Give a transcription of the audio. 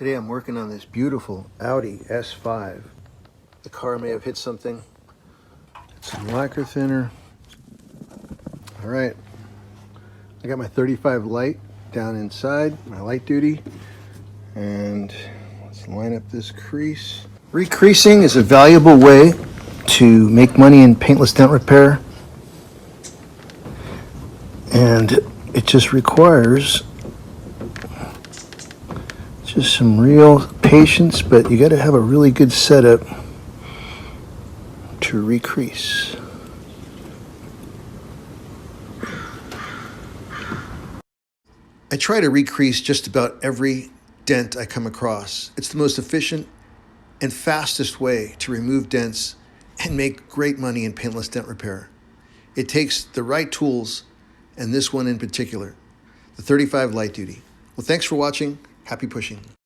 Today I'm working on this beautiful Audi S5. The car may have hit something. Some lacquer thinner. All right, I got my 35 light down inside, my light duty. And let's line up this crease. Recreasing is a valuable way to make money in paintless dent repair. And it just requires just some real patience, but you got to have a really good setup to recrease. I try to recrease just about every dent I come across. It's the most efficient and fastest way to remove dents and make great money in paintless dent repair. It takes the right tools, and this one in particular, the 35 light duty. Well, thanks for watching. Happy pushing.